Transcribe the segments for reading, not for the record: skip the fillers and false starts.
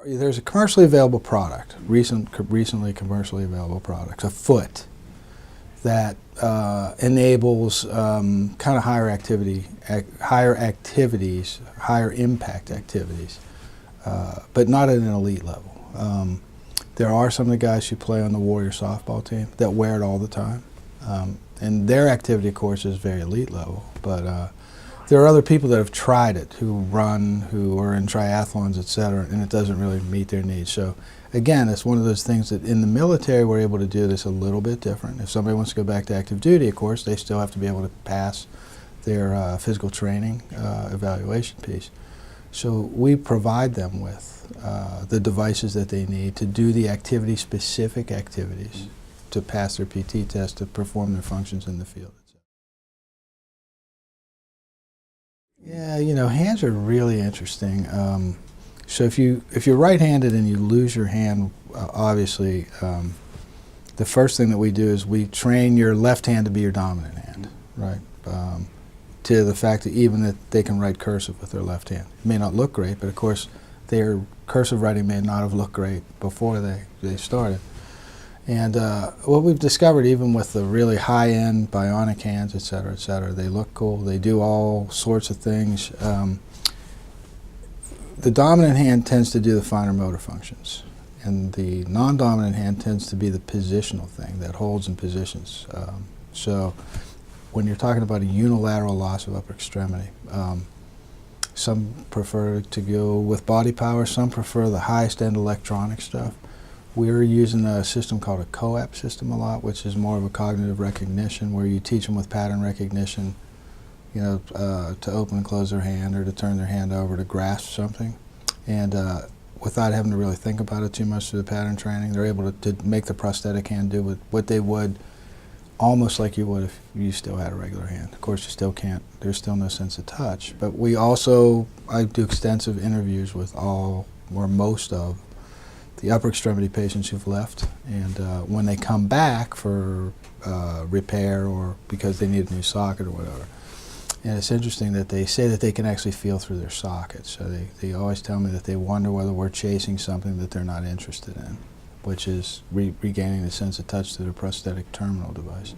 There's a commercially available product, recently commercially available product, a foot, that enables kind of higher activities, higher impact activities, but not at an elite level. There are some of the guys who play on the Warrior softball team that wear it all the time, and their activity, of course, is very elite level. But there are other people that have tried it, who run, who are in triathlons, etc., and it doesn't really meet their needs. So again, it's one of those things that in the military we're able to do this a little bit different. If somebody wants to go back to active duty, of course, they still have to be able to pass their physical training evaluation piece. So we provide them with the devices that they need to do the activity-specific activities, to pass their PT test, to perform their functions in the field. Yeah, you know, hands are really interesting. So if you're right-handed and you lose your hand, obviously, the first thing that we do is we train your left hand to be your dominant hand, right? To the fact that even that they can write cursive with their left hand. It may not look great, but of course their cursive writing may not have looked great before they started. And what we've discovered, even with the really high-end bionic hands, et cetera, they look cool. They do all sorts of things. The dominant hand tends to do the finer motor functions, and the non-dominant hand tends to be the positional thing that holds and positions. So when you're talking about a unilateral loss of upper extremity, some prefer to go with body power, some prefer the highest end electronic stuff. We're using a system called a COAP system a lot, which is more of a cognitive recognition, where you teach them with pattern recognition, you know, to open and close their hand, or to turn their hand over to grasp something. And without having to really think about it too much through the pattern training, they're able to make the prosthetic hand do what they would, almost like you would if you still had a regular hand. Of course, you still can't, there's still no sense of touch. But we also, I do extensive interviews with all, or most of, the upper extremity patients who've left, and when they come back for repair or because they need a new socket or whatever. And it's interesting that they say that they can actually feel through their sockets. So they always tell me that they wonder whether we're chasing something that they're not interested in, which is regaining the sense of touch through their prosthetic terminal device.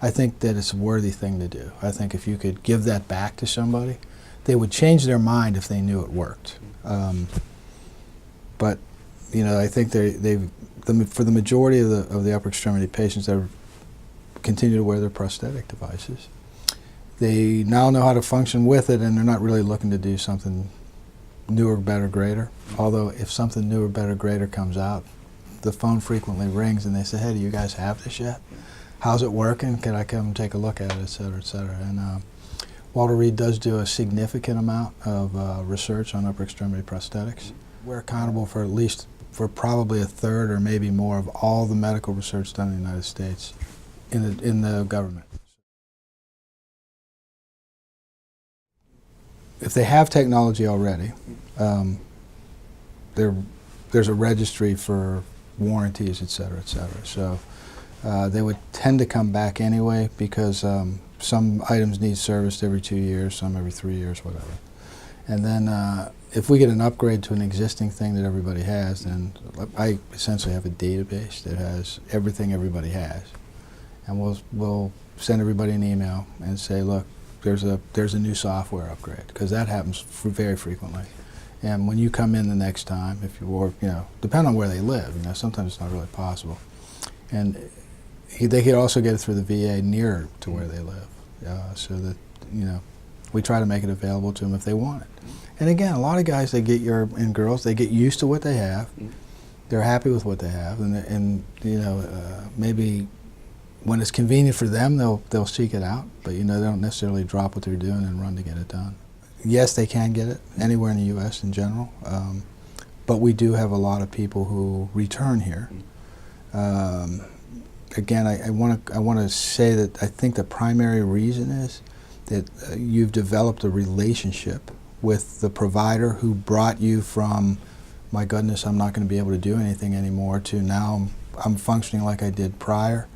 I think that it's a worthy thing to do. I think if you could give that back to somebody, they would change their mind if they knew it worked. But you know, I think for the majority of the upper extremity patients that continue to wear their prosthetic devices, they now know how to function with it, and they're not really looking to do something newer, better, greater. Although if something newer, better, greater comes out, the phone frequently rings and they say, hey, do you guys have this yet? How's it working? Can I come take a look at it, et cetera, et cetera. And Walter Reed does do a significant amount of research on upper extremity prosthetics. We're accountable for probably a third or maybe more of all the medical research done in the United States in the government. If they have technology already, there's a registry for warranties, et cetera, et cetera. So they would tend to come back anyway, because some items need serviced every 2 years, some every 3 years, whatever. And then if we get an upgrade to an existing thing that everybody has, then I essentially have a database that has everything everybody has. And we'll send everybody an email and say, look, there's a new software upgrade, because that happens very frequently. And when you come in the next time, if you depend on where they live, sometimes it's not really possible. And they could also get it through the VA nearer to where they live, so that, we try to make it available to them if they want it. And again, a lot of guys, and girls, they get used to what they have. They're happy with what they have, and maybe when it's convenient for them, they'll seek it out. But they don't necessarily drop what they're doing and run to get it done. Yes, they can get it anywhere in the U.S. in general, but we do have a lot of people who return here. Again, I want to say that I think the primary reason is that you've developed a relationship with the provider who brought you from, my goodness, I'm not going to be able to do anything anymore, to now I'm functioning like I did prior.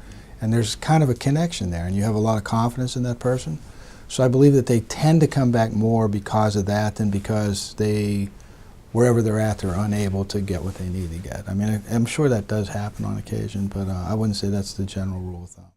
And there's kind of a connection there, and you have a lot of confidence in that person. So I believe that they tend to come back more because of that than because they wherever they're at, they're unable to get what they need to get. I mean, I'm sure that does happen on occasion, but I wouldn't say that's the general rule of thumb.